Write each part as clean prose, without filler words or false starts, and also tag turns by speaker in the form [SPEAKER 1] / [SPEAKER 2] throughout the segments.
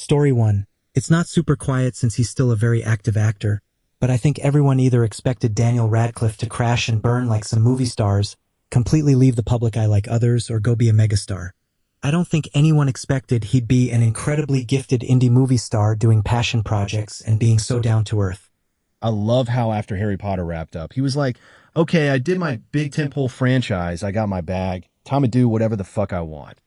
[SPEAKER 1] Story 1. It's not super quiet since he's still a very active actor, but I think everyone either expected Daniel Radcliffe to crash and burn like some movie stars, completely leave the public eye like others, or go be a megastar. I don't think anyone expected he'd be an incredibly gifted indie movie star doing passion projects and being so down to earth.
[SPEAKER 2] I love how after Harry Potter wrapped up, he was like, okay, I did my big tentpole franchise, I got my bag, time to do whatever the fuck I want.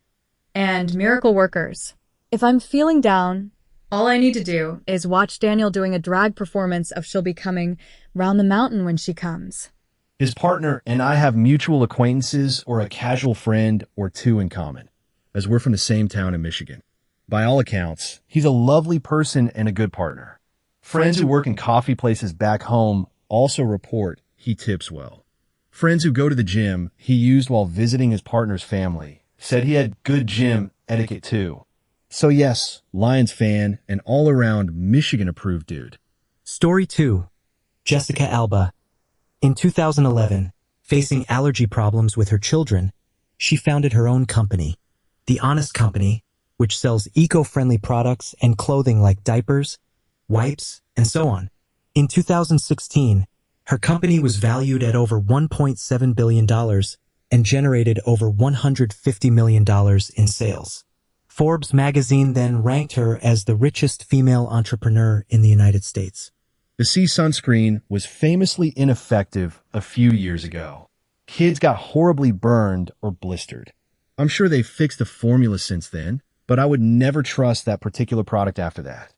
[SPEAKER 3] And miracle workers. If I'm feeling down, all I need to do is watch Daniel doing a drag performance of She'll Be Coming Round the Mountain When She Comes.
[SPEAKER 2] His partner and I have mutual acquaintances or a casual friend or two in common, as we're from the same town in Michigan. By all accounts, he's a lovely person and a good partner. Friends who work in coffee places back home also report he tips well. Friends who go to the gym he used while visiting his partner's family said he had good gym etiquette too. So yes, Lions fan and all-around Michigan-approved dude.
[SPEAKER 1] Story 2. Jessica Alba. In 2011, facing allergy problems with her children, she founded her own company, The Honest Company, which sells eco-friendly products and clothing like diapers, wipes, and so on. In 2016, her company was valued at over $1.7 billion and generated over $150 million in sales. Forbes magazine then ranked her as the richest female entrepreneur in the United States.
[SPEAKER 2] The C sunscreen was famously ineffective a few years ago. Kids got horribly burned or blistered. I'm sure they've fixed the formula since then, but I would never trust that particular product after that.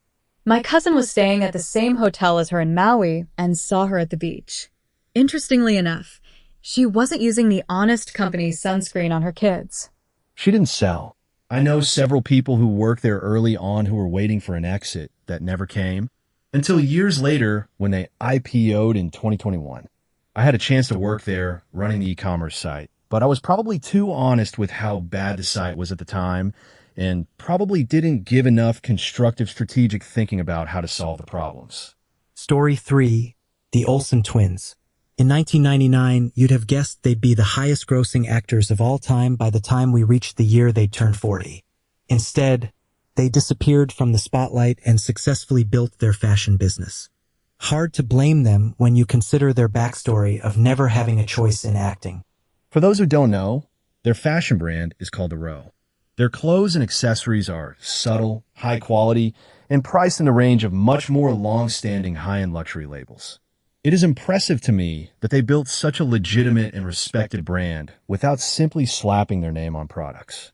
[SPEAKER 3] My cousin was staying at the same hotel as her in Maui and saw her at the beach. Interestingly enough, she wasn't using the Honest Company sunscreen on her kids.
[SPEAKER 2] She didn't sell. I know several people who worked there early on who were waiting for an exit that never came, until years later when they IPO'd in 2021. I had a chance to work there running the e-commerce site, but I was probably too honest with how bad the site was at the time and probably didn't give enough constructive strategic thinking about how to solve the problems.
[SPEAKER 1] Story 3. The Olsen Twins. In 1999, you'd have guessed they'd be the highest-grossing actors of all time by the time we reached the year they'd turned 40. Instead, they disappeared from the spotlight and successfully built their fashion business. Hard to blame them when you consider their backstory of never having a choice in acting.
[SPEAKER 2] For those who don't know, their fashion brand is called The Row. Their clothes and accessories are subtle, high quality, and priced in the range of much more long-standing high-end luxury labels. It is impressive to me that they built such a legitimate and respected brand without simply slapping their name on products.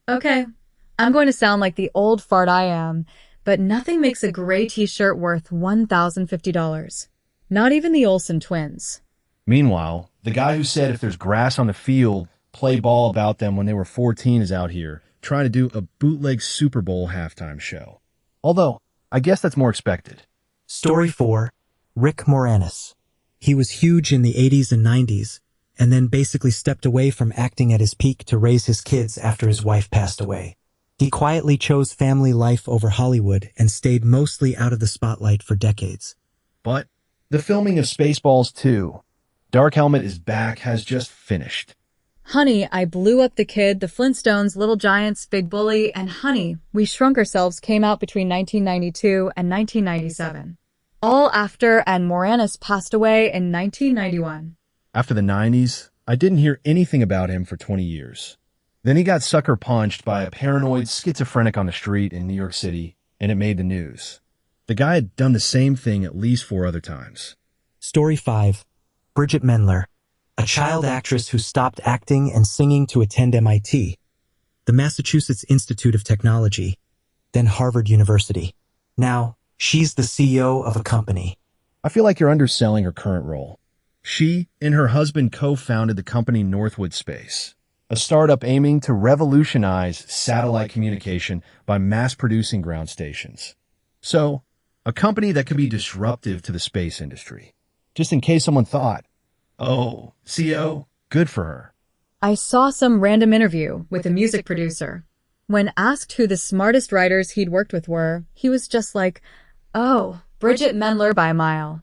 [SPEAKER 3] Okay, I'm going to sound like the old fart I am, but nothing makes a gray t-shirt worth $1,050. Not even the Olsen twins.
[SPEAKER 2] Meanwhile, the guy who said if there's grass on the field, play ball about them when they were 14 is out here trying to do a bootleg Super Bowl halftime show. Although, I guess that's more expected.
[SPEAKER 1] Story 4. Rick Moranis. He was huge in the 80s and 90s, and then basically stepped away from acting at his peak to raise his kids after his wife passed away. He quietly chose family life over Hollywood and stayed mostly out of the spotlight for decades.
[SPEAKER 2] But the filming of Spaceballs 2, Dark Helmet is Back, has just finished.
[SPEAKER 3] Honey, I Blew Up the Kid, The Flintstones, Little Giants, Big Bully, and Honey, We Shrunk Ourselves came out between 1992 and 1997. All after and Moranis passed away in 1991.
[SPEAKER 2] After the 90s, I didn't hear anything about him for 20 years. Then he got sucker punched by a paranoid schizophrenic on the street in New York City, and it made the news. The guy had done the same thing at least 4 other times.
[SPEAKER 1] Story 5. Bridget Mendler, a child actress who stopped acting and singing to attend MIT, the Massachusetts Institute of Technology, then Harvard University. Now, she's the CEO of a company.
[SPEAKER 2] I feel like you're underselling her current role. She and her husband co-founded the company Northwood Space, a startup aiming to revolutionize satellite communication by mass-producing ground stations. So, a company that could be disruptive to the space industry. Just in case someone thought, oh, CEO, good for her.
[SPEAKER 3] I saw some random interview with a music producer. When asked who the smartest writers he'd worked with were, he was just like, oh, Bridget Mendler by a mile.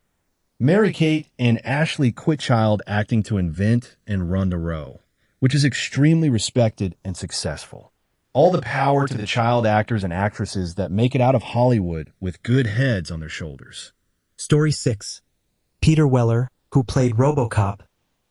[SPEAKER 2] Mary-Kate and Ashley Quitchild acting to invent and run The Row, which is extremely respected and successful. All the power to the child actors and actresses that make it out of Hollywood with good heads on their shoulders.
[SPEAKER 1] Story 6. Peter Weller, who played RoboCop,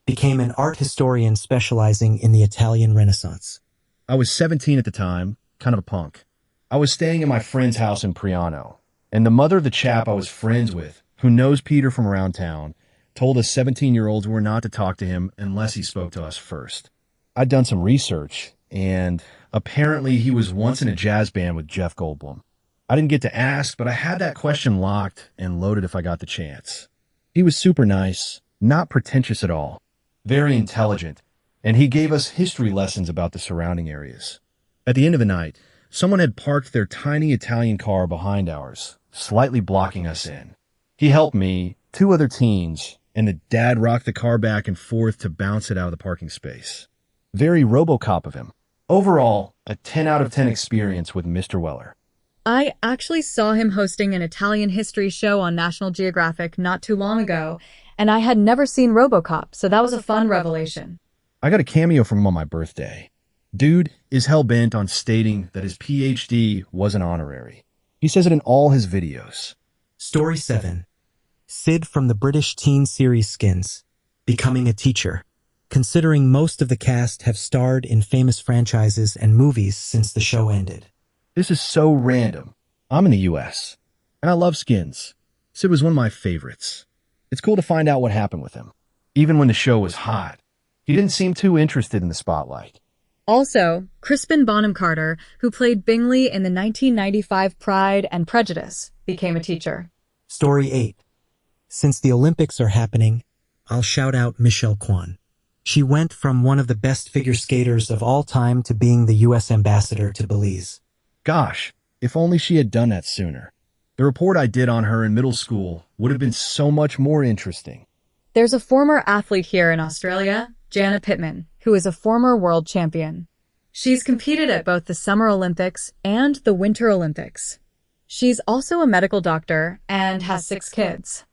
[SPEAKER 1] became an art historian specializing in the Italian Renaissance.
[SPEAKER 2] I was 17 at the time, kind of a punk. I was staying at my friend's house in Priano, and the mother of the chap I was friends with, who knows Peter from around town, told us 17-year-olds were not to talk to him unless he spoke to us first. I'd done some research, and apparently he was once in a jazz band with Jeff Goldblum. I didn't get to ask, but I had that question locked and loaded if I got the chance. He was super nice, not pretentious at all, very intelligent, and he gave us history lessons about the surrounding areas. At the end of the night, someone had parked their tiny Italian car behind ours, slightly blocking us in. He helped me, 2 other teens, and the dad rocked the car back and forth to bounce it out of the parking space. Very RoboCop of him. Overall, a 10 out of 10 experience with Mr. Weller.
[SPEAKER 3] I actually saw him hosting an Italian history show on National Geographic not too long ago, and I had never seen RoboCop, so that was a fun revelation.
[SPEAKER 2] I got a cameo from him on my birthday. Dude is hell-bent on stating that his PhD was an honorary. He says it in all his videos.
[SPEAKER 1] Story 7. Sid from the British teen series Skins, becoming a teacher. Considering most of the cast have starred in famous franchises and movies since the show ended.
[SPEAKER 2] This is so random. I'm in the US, and I love Skins. Sid was one of my favorites. It's cool to find out what happened with him. Even when the show was hot, he didn't seem too interested in the spotlight.
[SPEAKER 3] Also, Crispin Bonham Carter, who played Bingley in the 1995 Pride and Prejudice, became a teacher.
[SPEAKER 1] Story 8. Since the Olympics are happening, I'll shout out Michelle Kwan. She went from one of the best figure skaters of all time to being the U.S. ambassador to Belize.
[SPEAKER 2] Gosh, if only she had done that sooner. The report I did on her in middle school would have been so much more interesting.
[SPEAKER 3] There's a former athlete here in Australia, Jana Pittman, who is a former world champion. She's competed at both the Summer Olympics and the Winter Olympics. She's also a medical doctor and has 6 kids.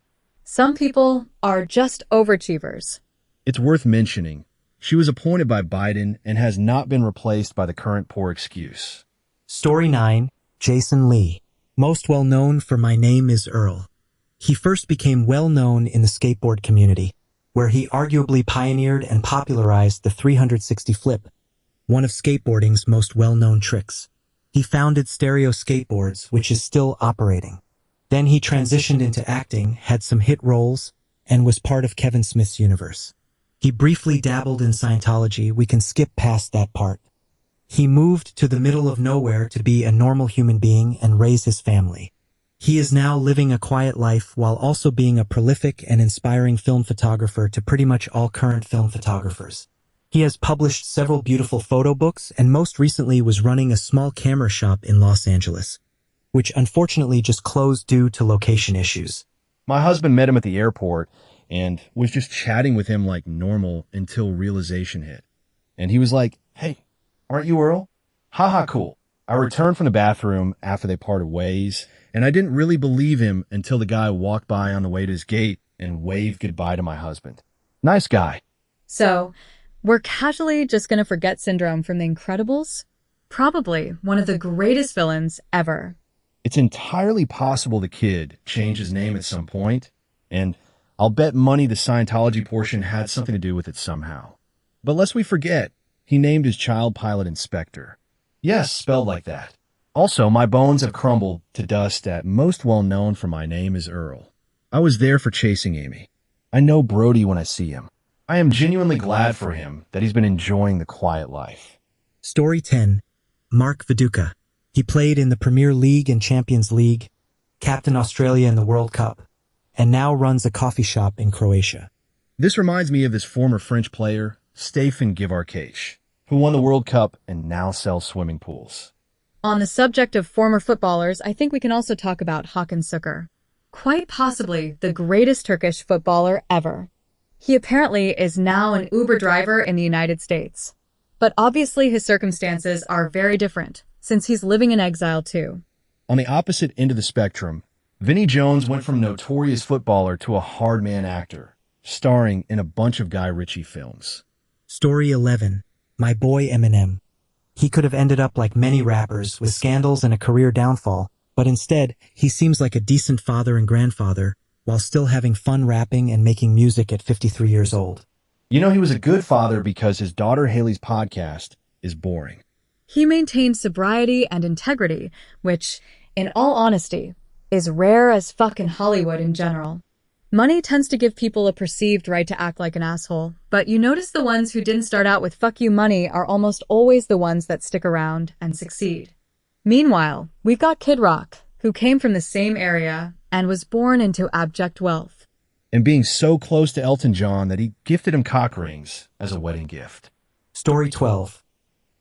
[SPEAKER 3] Some people are just overachievers.
[SPEAKER 2] It's worth mentioning, she was appointed by Biden and has not been replaced by the current poor excuse.
[SPEAKER 1] Story 9. Jason Lee, most well known for My Name is Earl. He first became well known in the skateboard community, where he arguably pioneered and popularized the 360 flip, one of skateboarding's most well-known tricks. He founded Stereo Skateboards, which is still operating. Then he transitioned into acting, had some hit roles, and was part of Kevin Smith's universe. He briefly dabbled in Scientology. We can skip past that part. He moved to the middle of nowhere to be a normal human being and raise his family. He is now living a quiet life while also being a prolific and inspiring film photographer to pretty much all current film photographers. He has published several beautiful photo books and most recently was running a small camera shop in Los Angeles, which unfortunately just closed due to location issues.
[SPEAKER 2] My husband met him at the airport and was just chatting with him like normal until realization hit. And he was like, "Hey, aren't you Earl?" Haha, cool. I returned from the bathroom after they parted ways, and I didn't really believe him until the guy walked by on the way to his gate and waved goodbye to my husband. Nice guy.
[SPEAKER 3] So, we're casually just gonna forget Syndrome from The Incredibles? Probably one of the greatest villains ever.
[SPEAKER 2] It's entirely possible the kid changed his name at some point, and I'll bet money the Scientology portion had something to do with it somehow. But lest we forget, he named his child pilot Inspector. Yes, spelled like that. Also, my bones have crumbled to dust at most well known for My Name is Earl. I was there for Chasing Amy. I know Brody when I see him. I am genuinely glad for him that he's been enjoying the quiet life.
[SPEAKER 1] Story 10. Mark Viduka. He played in the Premier League and Champions League, captained Australia in the World Cup, and now runs a coffee shop in Croatia.
[SPEAKER 2] This reminds me of this former French player, Stefan Givarkach, who won the World Cup and now sells swimming pools.
[SPEAKER 3] On the subject of former footballers, I think we can also talk about Hakan Şükür. Quite possibly the greatest Turkish footballer ever. He apparently is now an Uber driver in the United States. But obviously his circumstances are very different, since he's living in exile too.
[SPEAKER 2] On the opposite end of the spectrum, Vinnie Jones went from notorious footballer to a hard man actor, starring in a bunch of Guy Ritchie films.
[SPEAKER 1] Story 11. My boy Eminem. He could have ended up like many rappers with scandals and a career downfall, but instead, he seems like a decent father and grandfather, while still having fun rapping and making music at 53 years old.
[SPEAKER 2] You know, he was a good father because his daughter Haley's podcast is boring.
[SPEAKER 3] He maintained sobriety and integrity, which, in all honesty, is rare as fuck in Hollywood in general. Money tends to give people a perceived right to act like an asshole, but you notice the ones who didn't start out with fuck you money are almost always the ones that stick around and succeed. Meanwhile, we've got Kid Rock, who came from the same area and was born into abject wealth.
[SPEAKER 2] And being so close to Elton John that he gifted him cock rings as a wedding gift.
[SPEAKER 1] Story 12.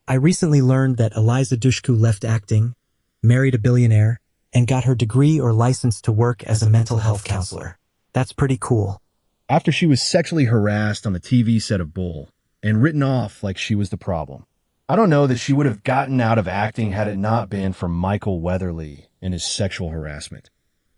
[SPEAKER 1] I recently learned that Eliza Dushku left acting, married a billionaire, and got her degree or license to work as a mental health counselor. That's pretty cool.
[SPEAKER 2] After she was sexually harassed on the TV set of Bull and written off like she was the problem. I don't know that she would have gotten out of acting had it not been for Michael Weatherly and his sexual harassment.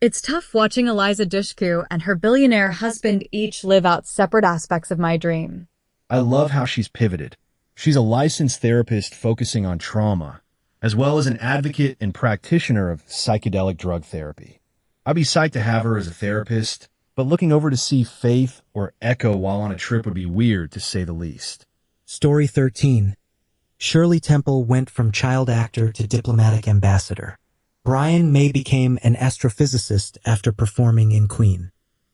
[SPEAKER 3] It's tough watching Eliza Dushku and her billionaire husband each live out separate aspects of my dream.
[SPEAKER 2] I love how she's pivoted. She's a licensed therapist focusing on trauma, as well as an advocate and practitioner of psychedelic drug therapy. I'd be psyched to have her as a therapist, but looking over to see Faith or Echo while on a trip would be weird, to say the least.
[SPEAKER 1] Story 13. Shirley Temple went from child actor to diplomatic ambassador. Brian May became an astrophysicist after performing in Queen.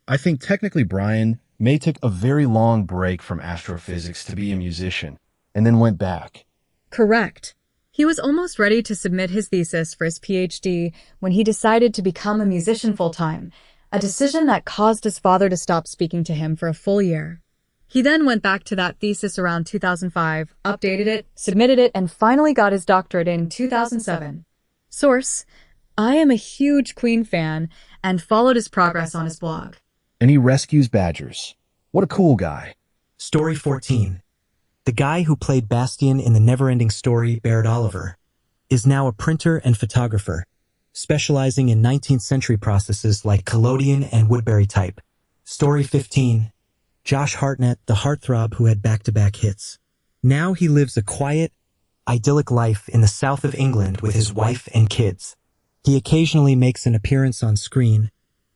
[SPEAKER 2] I think technically Brian May took a very long break from astrophysics to be a musician, and then went back.
[SPEAKER 3] Correct. He was almost ready to submit his thesis for his PhD when he decided to become a musician full-time, a decision that caused his father to stop speaking to him for a full year. He then went back to that thesis around 2005, updated it, submitted it, and finally got his doctorate in 2007. Source: I am a huge Queen fan and followed his progress on his blog.
[SPEAKER 2] And he rescues badgers. What a cool guy.
[SPEAKER 1] Story 14. The guy who played Bastian in the never-ending story, Baird Oliver, is now a printer and photographer, specializing in 19th century processes like collodion and Woodbury type. Story 15. Josh Hartnett, the heartthrob who had back-to-back hits. Now he lives a quiet, idyllic life in the south of England with his wife and kids. He occasionally makes an appearance on screen,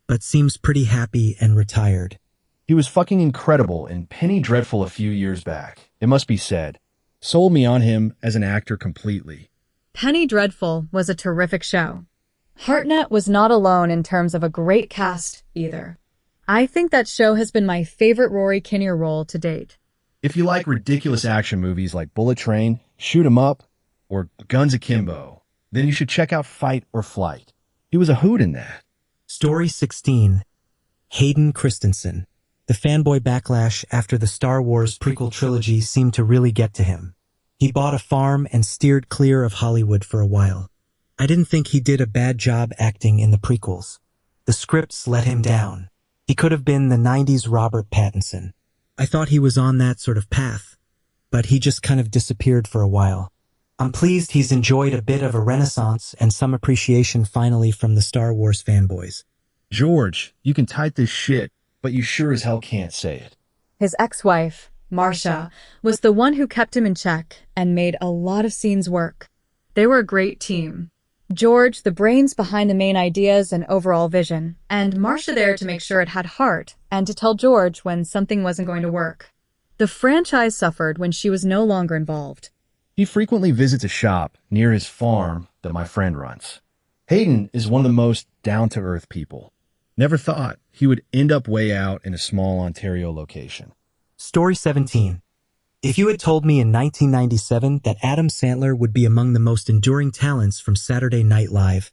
[SPEAKER 1] but seems pretty happy and retired.
[SPEAKER 2] He was fucking incredible in Penny Dreadful a few years back, it must be said. Sold me on him as an actor completely.
[SPEAKER 3] Penny Dreadful was a terrific show. Hartnett was not alone in terms of a great cast, either. I think that show has been my favorite Rory Kinnear role to date.
[SPEAKER 2] If you like ridiculous action movies like Bullet Train, Shoot 'Em Up, or Guns Akimbo, then you should check out Fight or Flight. He was a hoot in that.
[SPEAKER 1] Story 16. Hayden Christensen. The fanboy backlash after the Star Wars prequel trilogy seemed to really get to him. He bought a farm and steered clear of Hollywood for a while. I didn't think he did a bad job acting in the prequels. The scripts let him down. He could have been the 90s Robert Pattinson. I thought he was on that sort of path, but he just kind of disappeared for a while. I'm pleased he's enjoyed a bit of a renaissance and some appreciation finally from the Star Wars fanboys.
[SPEAKER 2] George, you can type this shit, but you sure as hell can't say it.
[SPEAKER 3] His ex-wife, Marcia, was the one who kept him in check and made a lot of scenes work. They were a great team. George, the brains behind the main ideas and overall vision, and Marcia there to make sure it had heart and to tell George when something wasn't going to work. The franchise suffered when she was no longer involved.
[SPEAKER 2] He frequently visits a shop near his farm that my friend runs. Hayden is one of the most down-to-earth people. Never thought he would end up way out in a small Ontario location.
[SPEAKER 1] Story 17. If you had told me in 1997 that Adam Sandler would be among the most enduring talents from Saturday Night Live,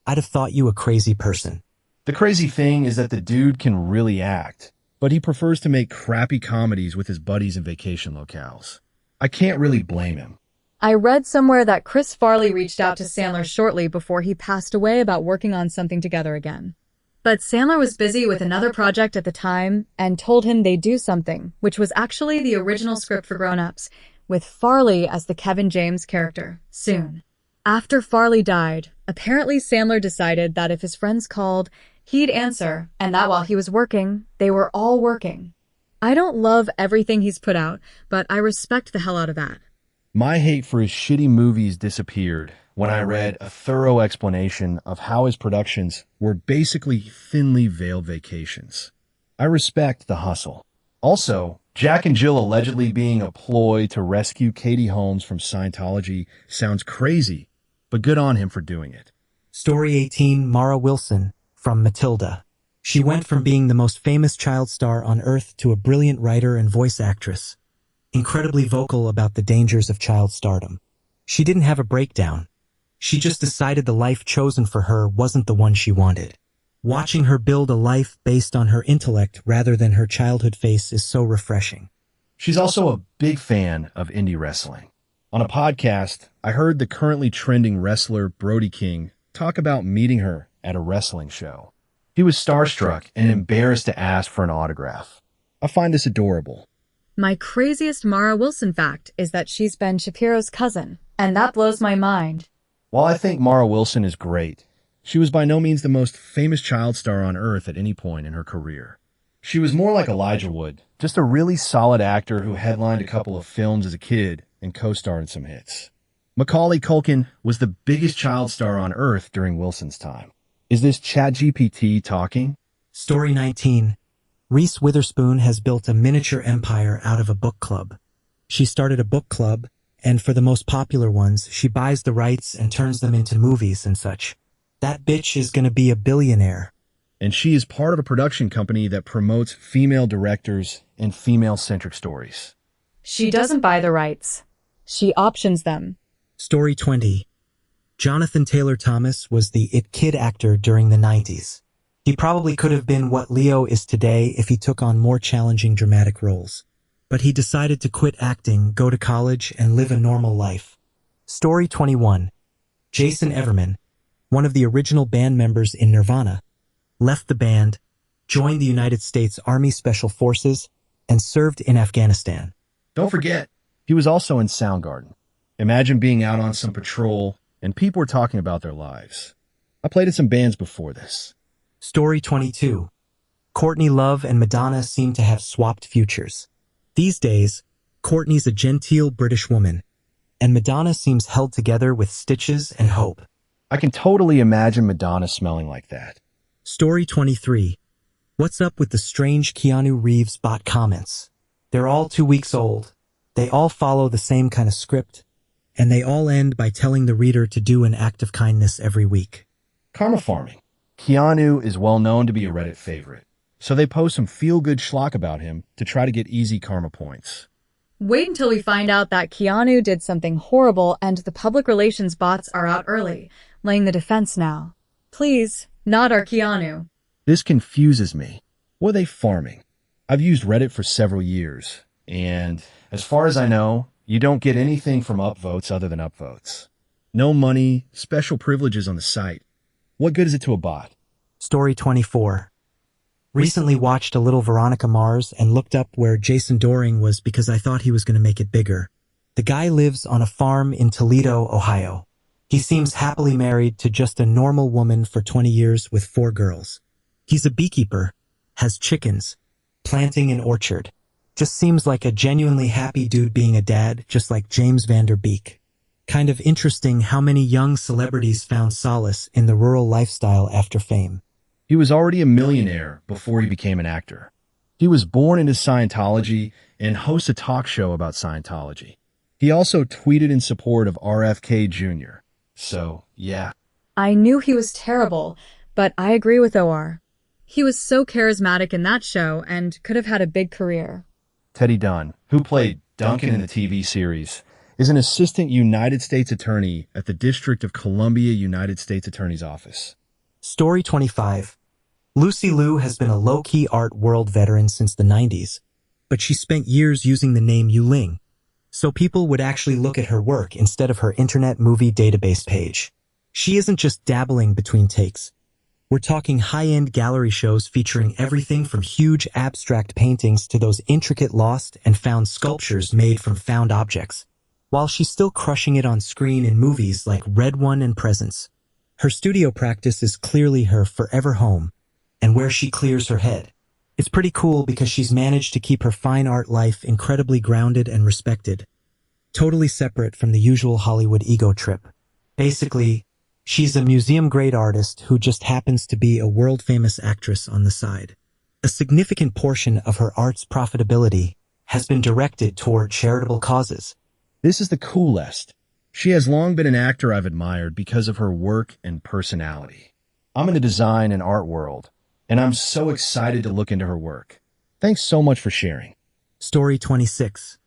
[SPEAKER 1] I'd have thought you a crazy person.
[SPEAKER 2] The crazy thing is that the dude can really act, but he prefers to make crappy comedies with his buddies in vacation locales. I can't really blame him.
[SPEAKER 3] I read somewhere that Chris Farley reached out to Sandler shortly before he passed away about working on something together again. But Sandler was busy with another project at the time and told him they'd do something, which was actually the original script for Grown Ups, with Farley as the Kevin James character, soon. After Farley died, apparently Sandler decided that if his friends called, he'd answer, and that while he was working, they were all working. I don't love everything he's put out, but I respect the hell out of that.
[SPEAKER 2] My hate for his shitty movies disappeared when I read a thorough explanation of how his productions were basically thinly veiled vacations. I respect the hustle. Also, Jack and Jill allegedly being a ploy to rescue Katie Holmes from Scientology sounds crazy, but good on him for doing it.
[SPEAKER 1] Story 18, Mara Wilson, from Matilda. She went from being the most famous child star on Earth to a brilliant writer and voice actress, incredibly vocal about the dangers of child stardom. She didn't have a breakdown. She just decided the life chosen for her wasn't the one she wanted. Watching her build a life based on her intellect rather than her childhood face is so refreshing.
[SPEAKER 2] She's also a big fan of indie wrestling. On a podcast, I heard the currently trending wrestler Brody King talk about meeting her at a wrestling show. He was starstruck and embarrassed to ask for an autograph. I find this adorable.
[SPEAKER 3] My craziest Mara Wilson fact is that she's Ben Shapiro's cousin, and that blows my mind.
[SPEAKER 2] While I think Mara Wilson is great, she was by no means the most famous child star on Earth at any point in her career. She was more like Elijah Wood, just a really solid actor who headlined a couple of films as a kid and co-starred in some hits. Macaulay Culkin was the biggest child star on Earth during Wilson's time. Is this ChatGPT talking?
[SPEAKER 1] Story 19. Reese Witherspoon has built a miniature empire out of a book club. She started a book club, and for the most popular ones, she buys the rights and turns them into movies and such. That bitch is gonna be a billionaire.
[SPEAKER 2] And she is part of a production company that promotes female directors and female-centric stories.
[SPEAKER 3] She doesn't buy the rights. She options them.
[SPEAKER 1] Story 20. Jonathan Taylor Thomas was the It Kid actor during the 90s. He probably could have been what Leo is today if he took on more challenging dramatic roles. But he decided to quit acting, go to college, and live a normal life. Story 21. Jason Everman, one of the original band members in Nirvana, left the band, joined the United States Army Special Forces, and served in Afghanistan.
[SPEAKER 2] Don't forget, he was also in Soundgarden. Imagine being out on some patrol and people were talking about their lives. I played in some bands before this.
[SPEAKER 1] Story 22. Courtney Love and Madonna seem to have swapped futures. These days, Courtney's a genteel British woman, and Madonna seems held together with stitches and hope.
[SPEAKER 2] I can totally imagine Madonna smelling like that.
[SPEAKER 1] Story 23. What's up with the strange Keanu Reeves bot comments? They're all 2 weeks old. They all follow the same kind of script, and they all end by telling the reader to do an act of kindness every week.
[SPEAKER 2] Karma farming. Keanu is well known to be a Reddit favorite, so they post some feel-good schlock about him to try to get easy karma points.
[SPEAKER 3] Wait until we find out that Keanu did something horrible and the public relations bots are out early, laying the defense now. Please, not our Keanu.
[SPEAKER 2] This confuses me. What are they farming? I've used Reddit for several years, and as far as I know, you don't get anything from upvotes other than upvotes. No money, special privileges on the site. What good is it to a bot?
[SPEAKER 1] Story 24. Recently watched a little Veronica Mars and looked up where Jason Doring was because I thought he was going to make it bigger. The guy lives on a farm in Toledo, Ohio. He seems happily married to just a normal woman for 20 years with 4 girls. He's a beekeeper, has chickens, planting an orchard. Just seems like a genuinely happy dude being a dad, just like James Van Der Beek. Kind of interesting how many young celebrities found solace in the rural lifestyle after fame.
[SPEAKER 2] He was already a millionaire before he became an actor. He was born into Scientology and hosts a talk show about Scientology. He also tweeted in support of RFK Jr. So, yeah.
[SPEAKER 3] I knew he was terrible, but I agree with OR. He was so charismatic in that show and could have had a big career.
[SPEAKER 2] Teddy Dunn, who played Duncan in the TV series, is an assistant United States attorney at the District of Columbia United States Attorney's Office.
[SPEAKER 1] Story 25. Lucy Liu has been a low-key art world veteran since the 90s, but she spent years using the name Yuling, so people would actually look at her work instead of her Internet Movie Database page. She isn't just dabbling between takes. We're talking high-end gallery shows featuring everything from huge abstract paintings to those intricate lost and found sculptures made from found objects, while she's still crushing it on screen in movies like Red One and Presence. Her studio practice is clearly her forever home, and where she clears her head. It's pretty cool because she's managed to keep her fine art life incredibly grounded and respected. totally separate from the usual Hollywood ego trip. Basically, she's a museum-grade artist who just happens to be a world-famous actress on the side. A significant portion of her art's profitability has been directed toward charitable causes.
[SPEAKER 2] This is the coolest. She has long been an actor I've admired because of her work and personality. I'm in the design and art world, and I'm so excited to look into her work. Thanks so much for sharing.
[SPEAKER 1] Story 26.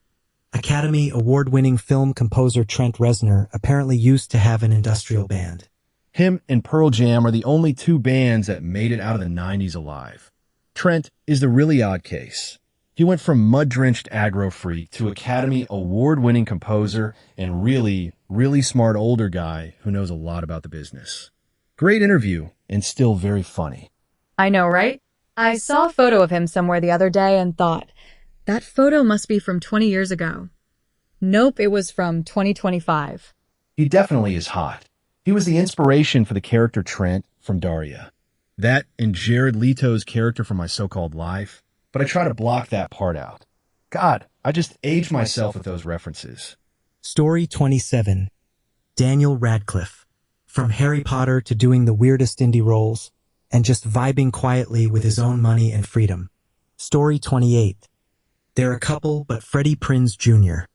[SPEAKER 1] Academy Award-winning film composer Trent Reznor apparently used to have an industrial band.
[SPEAKER 2] Him and Pearl Jam are the only two bands that made it out of the 90s alive. Trent is the really odd case. He went from mud-drenched aggro freak to Academy Award-winning composer and really smart older guy who knows a lot about the business. Great interview and still very funny.
[SPEAKER 3] I know, right? I saw a photo of him somewhere the other day and thought, that photo must be from 20 years ago. Nope, it was from 2025.
[SPEAKER 2] He definitely is hot. He was the inspiration for the character Trent from Daria. That and Jared Leto's character from My So-Called Life, but I try to block that part out. God, I just aged myself with those references.
[SPEAKER 1] Story 27. Daniel Radcliffe. From Harry Potter to doing the weirdest indie roles, and just vibing quietly with his own money and freedom. Story 28. They're a couple, but Freddie Prinze Jr.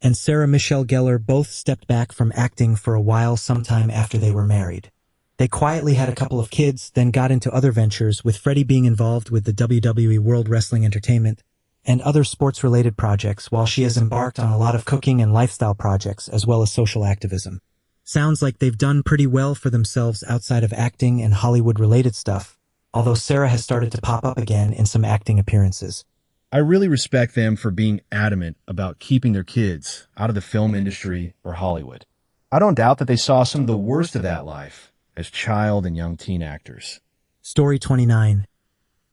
[SPEAKER 1] and Sarah Michelle Gellar both stepped back from acting for a while sometime after they were married. They quietly had a couple of kids, then got into other ventures, with Freddie being involved with the WWE World Wrestling Entertainment and other sports-related projects, while she has embarked on a lot of cooking and lifestyle projects as well as social activism. Sounds like they've done pretty well for themselves outside of acting and Hollywood-related stuff, although Sarah has started to pop up again in some acting appearances.
[SPEAKER 2] I really respect them for being adamant about keeping their kids out of the film industry or Hollywood. I don't doubt that they saw some of the worst of that life as child and young teen actors.
[SPEAKER 1] Story 29.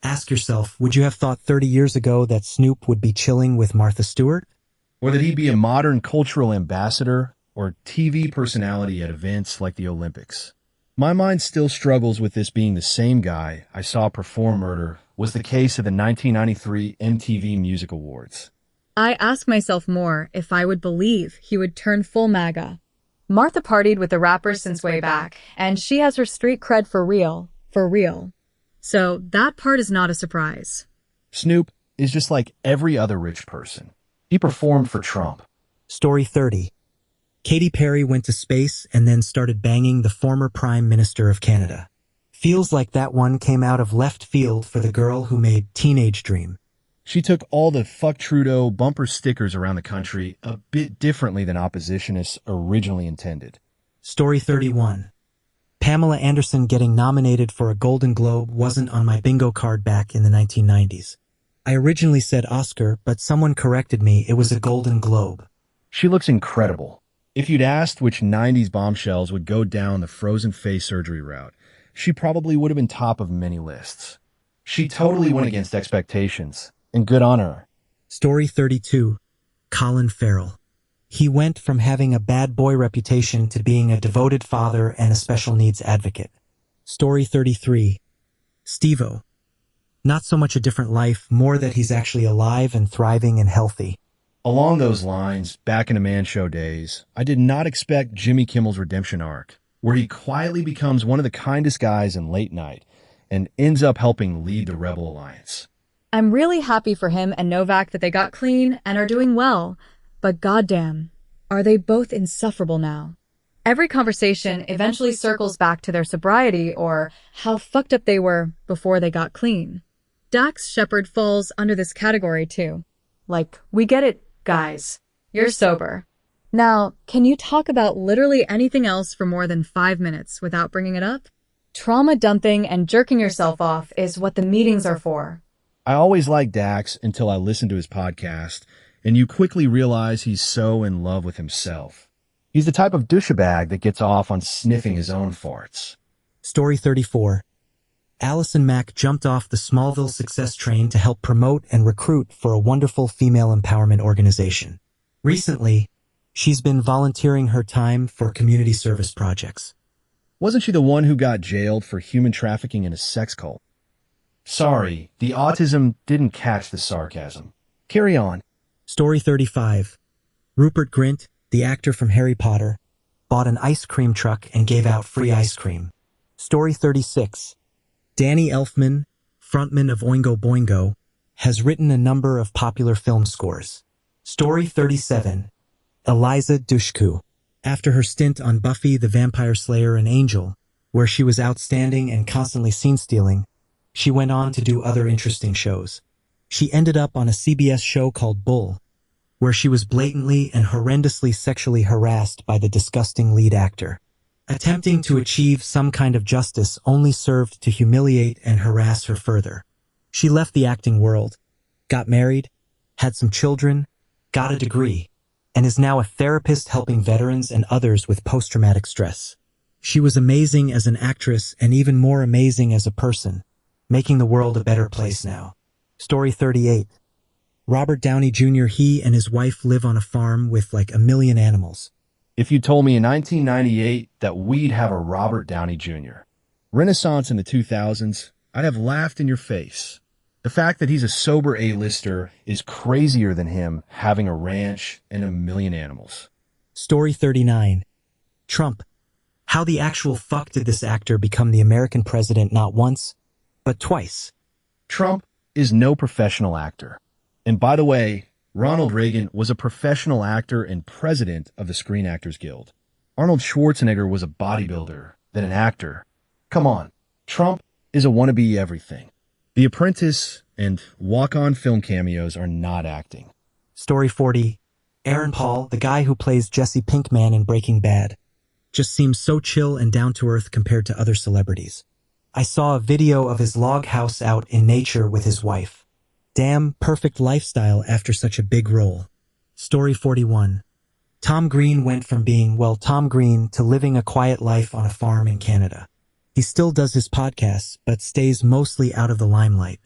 [SPEAKER 1] Ask yourself, would you have thought 30 years ago that Snoop would be chilling with Martha Stewart?
[SPEAKER 2] Or that he'd be a modern cultural ambassador or TV personality at events like the Olympics? My mind still struggles with this being the same guy I saw perform murder was the case at the 1993 MTV Music Awards.
[SPEAKER 3] I ask myself more if I would believe he would turn full MAGA. Martha partied with the rappers since way back, and she has her street cred for real. So that part is not a surprise.
[SPEAKER 2] Snoop is just like every other rich person. He performed for Trump.
[SPEAKER 1] Story 30. Katy Perry went to space and then started banging the former Prime Minister of Canada. Feels like that one came out of left field for the girl who made Teenage Dream.
[SPEAKER 2] She took all the Fuck Trudeau bumper stickers around the country a bit differently than oppositionists originally intended.
[SPEAKER 1] Story 31. Pamela Anderson getting nominated for a Golden Globe wasn't on my bingo card back in the 1990s. I originally said Oscar, but someone corrected me, it was a Golden Globe.
[SPEAKER 2] She looks incredible. If you'd asked which 90s bombshells would go down the frozen face surgery route, she probably would have been top of many lists. She totally went against expectations, and good on her.
[SPEAKER 1] Story 32. Colin Farrell. He went from having a bad boy reputation to being a devoted father and a special needs advocate. Story 33. Steve-O. Not so much a different life, more that he's actually alive and thriving and healthy.
[SPEAKER 2] Along those lines, back in the Man Show days, I did not expect Jimmy Kimmel's redemption arc, where he quietly becomes one of the kindest guys in late night and ends up helping lead the Rebel Alliance.
[SPEAKER 3] I'm really happy for him and Novak that they got clean and are doing well, but goddamn, are they both insufferable now? Every conversation eventually circles back to their sobriety or how fucked up they were before they got clean. Dax Shepard falls under this category too. Like, we get it, guys. You're sober. Now, can you talk about literally anything else for more than 5 minutes without bringing it up? Trauma dumping and jerking yourself off is what the meetings are for.
[SPEAKER 2] I always liked Dax until I listened to his podcast, and you quickly realize he's so in love with himself. He's the type of douchebag that gets off on sniffing his own farts.
[SPEAKER 1] Story 34. Allison Mack jumped off the Smallville success train to help promote and recruit for a wonderful female empowerment organization. Recently, she's been volunteering her time for community service projects.
[SPEAKER 2] Wasn't she the one who got jailed for human trafficking in a sex cult? Sorry, the autism didn't catch the sarcasm. Carry on.
[SPEAKER 1] Story 35. Rupert Grint, the actor from Harry Potter, bought an ice cream truck and gave out free ice cream. Story 36. Danny Elfman, frontman of Oingo Boingo, has written a number of popular film scores. Story 37. Eliza Dushku. After her stint on Buffy the Vampire Slayer and Angel, where she was outstanding and constantly scene-stealing, she went on to do other interesting shows. She ended up on a CBS show called Bull, where she was blatantly and horrendously sexually harassed by the disgusting lead actor. Attempting to achieve some kind of justice only served to humiliate and harass her further. She left the acting world, got married, had some children, got a degree, and is now a therapist helping veterans and others with post-traumatic stress. She was amazing as an actress and even more amazing as a person, making the world a better place now. Story 38. Robert Downey Jr. He and his wife live on a farm with like 1 million animals.
[SPEAKER 2] If you told me in 1998 that we'd have a Robert Downey Jr. Renaissance in the 2000s, I'd have laughed in your face. The fact that he's a sober A-lister is crazier than him having a ranch and 1 million animals.
[SPEAKER 1] Story 39. Trump. How the actual fuck did this actor become the American president not once, but twice?
[SPEAKER 2] Trump is no professional actor. And by the way, Ronald Reagan was a professional actor and president of the Screen Actors Guild. Arnold Schwarzenegger was a bodybuilder, then an actor. Come on, Trump is a wannabe everything. The Apprentice and walk-on film cameos are not acting.
[SPEAKER 1] Story 40. Aaron Paul, the guy who plays Jesse Pinkman in Breaking Bad, just seems so chill and down-to-earth compared to other celebrities. I saw a video of his log house out in nature with his wife. Damn, perfect lifestyle after such a big role. Story 41. Tom Green went from being, well, Tom Green to living a quiet life on a farm in Canada. He still does his podcasts, but stays mostly out of the limelight.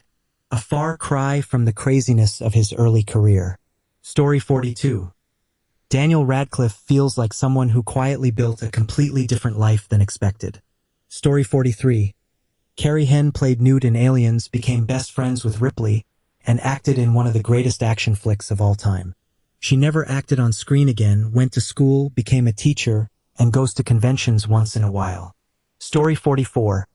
[SPEAKER 1] A far cry from the craziness of his early career. Story 42. Daniel Radcliffe feels like someone who quietly built a completely different life than expected. Story 43. Carrie Henn played Newt in Aliens, became best friends with Ripley, and acted in one of the greatest action flicks of all time. She never acted on screen again, went to school, became a teacher, and goes to conventions once in a while. Story 44.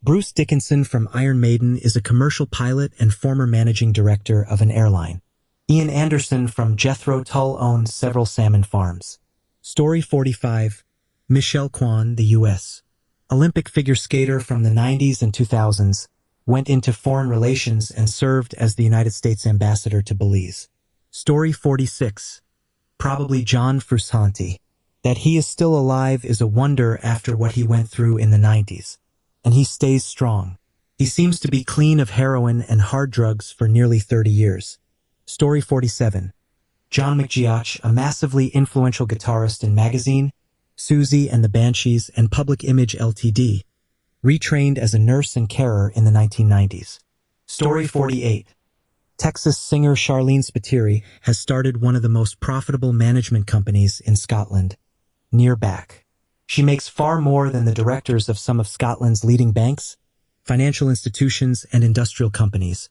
[SPEAKER 1] Bruce Dickinson from Iron Maiden is a commercial pilot and former managing director of an airline. Ian Anderson from Jethro Tull owns several salmon farms. Story 45. Michelle Kwan, the U.S. Olympic figure skater from the 90s and 2000s, went into foreign relations and served as the United States ambassador to Belize. Story 46. Probably John Frusciante. That he is still alive is a wonder after what he went through in the 90s. And he stays strong. He seems to be clean of heroin and hard drugs for nearly 30 years. Story 47. John McGeoch, a massively influential guitarist in Magazine, Susie and the Banshees, and Public Image Ltd., retrained as a nurse and carer in the 1990s. Story 48. Texas singer Charlene Spiteri has started one of the most profitable management companies in Scotland, Nearback. She makes far more than the directors of some of Scotland's leading banks, financial institutions, and industrial companies,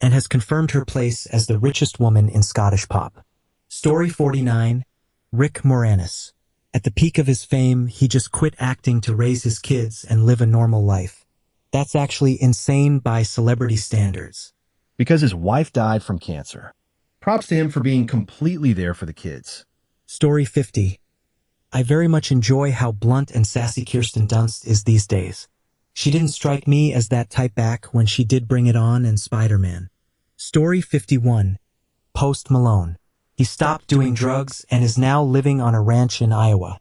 [SPEAKER 1] and has confirmed her place as the richest woman in Scottish pop. Story 49. Rick Moranis. At the peak of his fame, he just quit acting to raise his kids and live a normal life. That's actually insane by celebrity standards.
[SPEAKER 2] Because his wife died from cancer. Props to him for being completely there for the kids.
[SPEAKER 1] Story 50. I very much enjoy how blunt and sassy Kirsten Dunst is these days. She didn't strike me as that type back when she did Bring It On and Spider-Man. Story 51. Post Malone. He stopped doing drugs and is now living on a ranch in Iowa,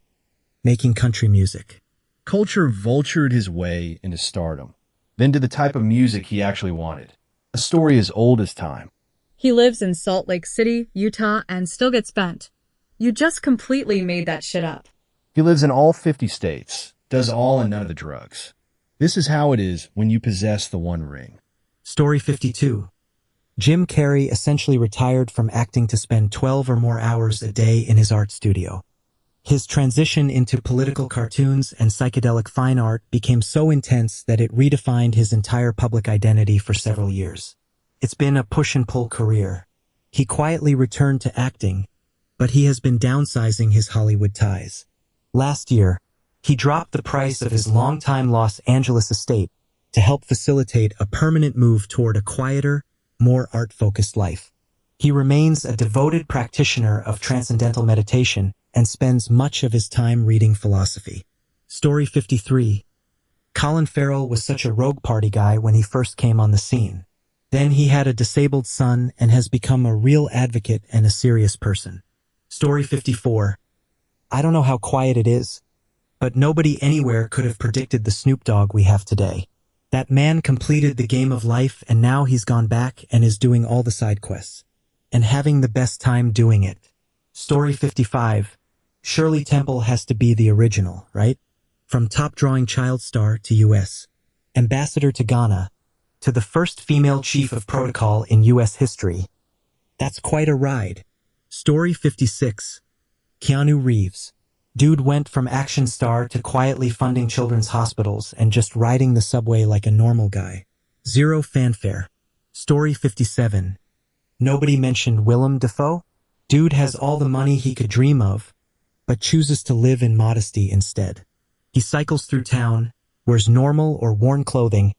[SPEAKER 1] making country music.
[SPEAKER 2] Culture vultured his way into stardom, then to the type of music he actually wanted. A story as old as time.
[SPEAKER 3] He lives in Salt Lake City, Utah, and still gets bent. You just completely made that shit up.
[SPEAKER 2] He lives in all 50 states, does all and none of the drugs. This is how it is when you possess the One Ring.
[SPEAKER 1] Story 52. Jim Carrey essentially retired from acting to spend 12 or more hours a day in his art studio. His transition into political cartoons and psychedelic fine art became so intense that it redefined his entire public identity for several years. It's been a push-and-pull career. He quietly returned to acting, but he has been downsizing his Hollywood ties. Last year, he dropped the price of his longtime Los Angeles estate to help facilitate a permanent move toward a quieter, more art-focused life. He remains a devoted practitioner of transcendental meditation and spends much of his time reading philosophy. Story 53. Colin Farrell was such a rogue party guy when he first came on the scene. Then he had a disabled son and has become a real advocate and a serious person. Story 54. I don't know how quiet it is, but nobody anywhere could have predicted the Snoop Dogg we have today. That man completed the game of life and now he's gone back and is doing all the side quests. And having the best time doing it. Story 55. Shirley Temple has to be the original, right? From top drawing child star to U.S. ambassador to Ghana, to the first female chief of protocol in U.S. history. That's quite a ride. Story 56. Keanu Reeves. Dude went from action star to quietly funding children's hospitals and just riding the subway like a normal guy. Zero fanfare. Story 57. Nobody mentioned Willem Dafoe? Dude has all the money he could dream of, but chooses to live in modesty instead. He cycles through town, wears normal or worn clothing,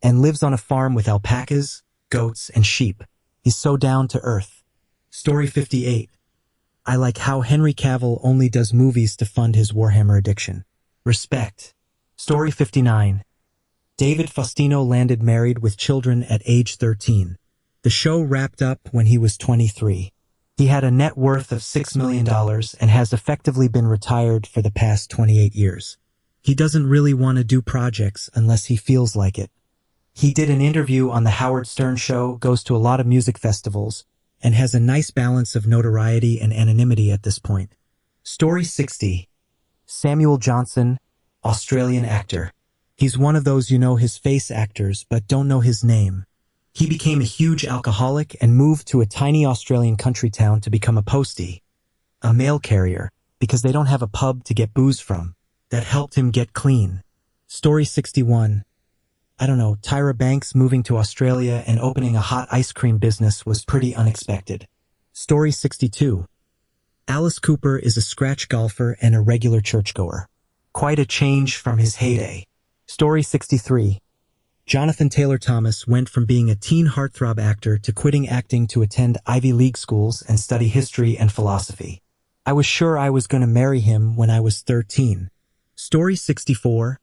[SPEAKER 1] and lives on a farm with alpacas, goats, and sheep. He's so down to earth. Story 58. I like how Henry Cavill only does movies to fund his Warhammer addiction. Respect. Story 59. David Faustino landed married with children at age 13. The show wrapped up when he was 23. He had a net worth of $6 million and has effectively been retired for the past 28 years. He doesn't really want to do projects unless he feels like it. He did an interview on the Howard Stern show, goes to a lot of music festivals, and has a nice balance of notoriety and anonymity at this point. Story 60. Samuel Johnson, Australian actor. He's one of those you know his face actors but don't know his name. He became a huge alcoholic and moved to a tiny Australian country town to become a postie, a mail carrier, because they don't have a pub to get booze from. That helped him get clean. Story 61. I don't know, Tyra Banks moving to Australia and opening a hot ice cream business was pretty unexpected. Story 62. Alice Cooper is a scratch golfer and a regular churchgoer. Quite a change from his heyday. Story 63. Jonathan Taylor Thomas went from being a teen heartthrob actor to quitting acting to attend Ivy League schools and study history and philosophy. I was sure I was going to marry him when I was 13. Story 64.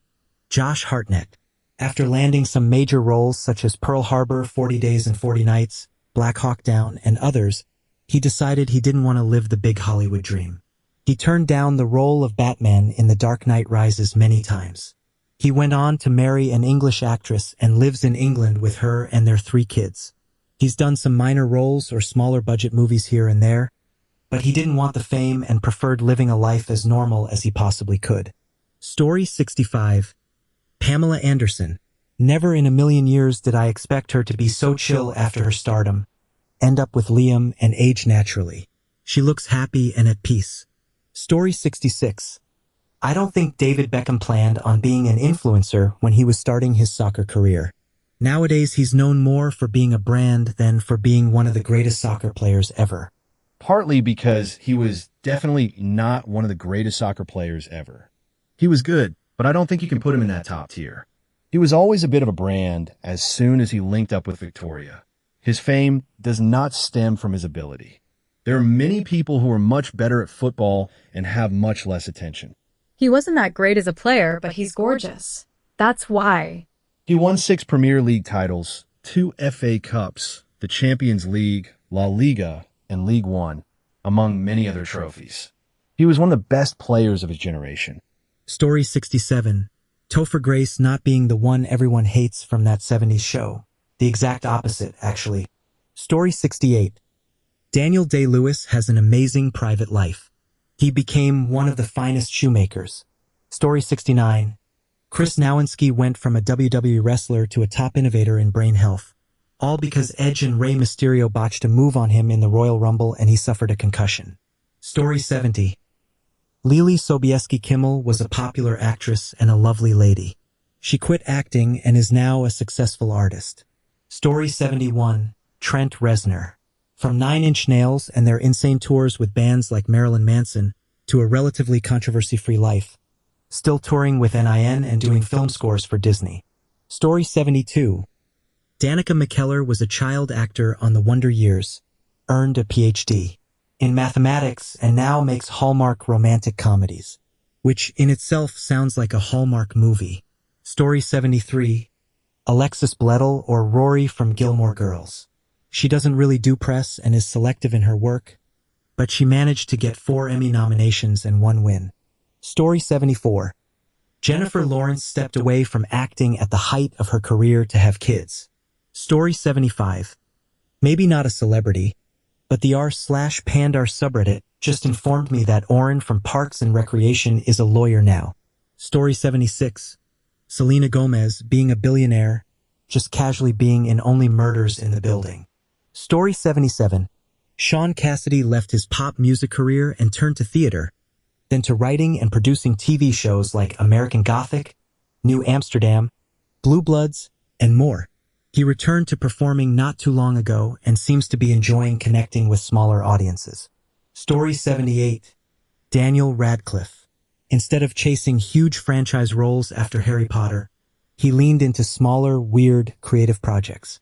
[SPEAKER 1] Josh Hartnett. After landing some major roles such as Pearl Harbor, 40 Days and 40 Nights, Black Hawk Down, and others, he decided he didn't want to live the big Hollywood dream. He turned down the role of Batman in The Dark Knight Rises many times. He went on to marry an English actress and lives in England with her and their 3 kids. He's done some minor roles or smaller budget movies here and there, but he didn't want the fame and preferred living a life as normal as he possibly could. Story 65. Pamela Anderson. Never in a million years did I expect her to be so chill after her stardom, end up with Liam and age naturally. She looks happy and at peace. Story 66. I don't think David Beckham planned on being an influencer when he was starting his soccer career. Nowadays he's known more for being a brand than for being one of the greatest soccer players ever.
[SPEAKER 2] Partly because he was definitely not one of the greatest soccer players ever. He was good, but I don't think you can put him in that top tier. He was always a bit of a brand as soon as he linked up with Victoria. His fame does not stem from his ability. There are many people who are much better at football and have much less attention.
[SPEAKER 3] He wasn't that great as a player, but he's gorgeous. That's why.
[SPEAKER 2] He won 6 Premier League titles, 2 FA Cups, the Champions League, La Liga, and League One, among many other trophies. He was one of the best players of his generation.
[SPEAKER 1] Story 67. Topher Grace not being the one everyone hates from that 70s show. The exact opposite, actually. Story 68. Daniel Day-Lewis has an amazing private life. He became one of the finest shoemakers. Story 69. Chris Nowinski went from a WWE wrestler to a top innovator in brain health. All because Edge and Rey Mysterio botched a move on him in the Royal Rumble and he suffered a concussion. Story 70. Lily Sobieski Kimmel was a popular actress and a lovely lady. She quit acting and is now a successful artist. Story 71. Trent Reznor. From Nine Inch Nails and their insane tours with bands like Marilyn Manson to a relatively controversy-free life, still touring with NIN and doing film scores for Disney. Story 72. Danica McKellar was a child actor on The Wonder Years, earned a PhD in mathematics, and now makes Hallmark romantic comedies, which in itself sounds like a Hallmark movie. Story 73. Alexis Bledel, or Rory from Gilmore Girls. She doesn't really do press and is selective in her work, but she managed to get 4 Emmy nominations and 1 win. Story 74. Jennifer Lawrence stepped away from acting at the height of her career to have kids. Story 75. Maybe not a celebrity, but the r/Pandar subreddit just informed me that Oren from Parks and Recreation is a lawyer now. Story 76. Selena Gomez, being a billionaire, just casually being in Only Murders in the Building. Story 77. Sean Cassidy left his pop music career and turned to theater, then to writing and producing TV shows like American Gothic, New Amsterdam, Blue Bloods, and more. He returned to performing not too long ago and seems to be enjoying connecting with smaller audiences. Story 78. Daniel Radcliffe. Instead of chasing huge franchise roles after Harry Potter, he leaned into smaller, weird, creative projects.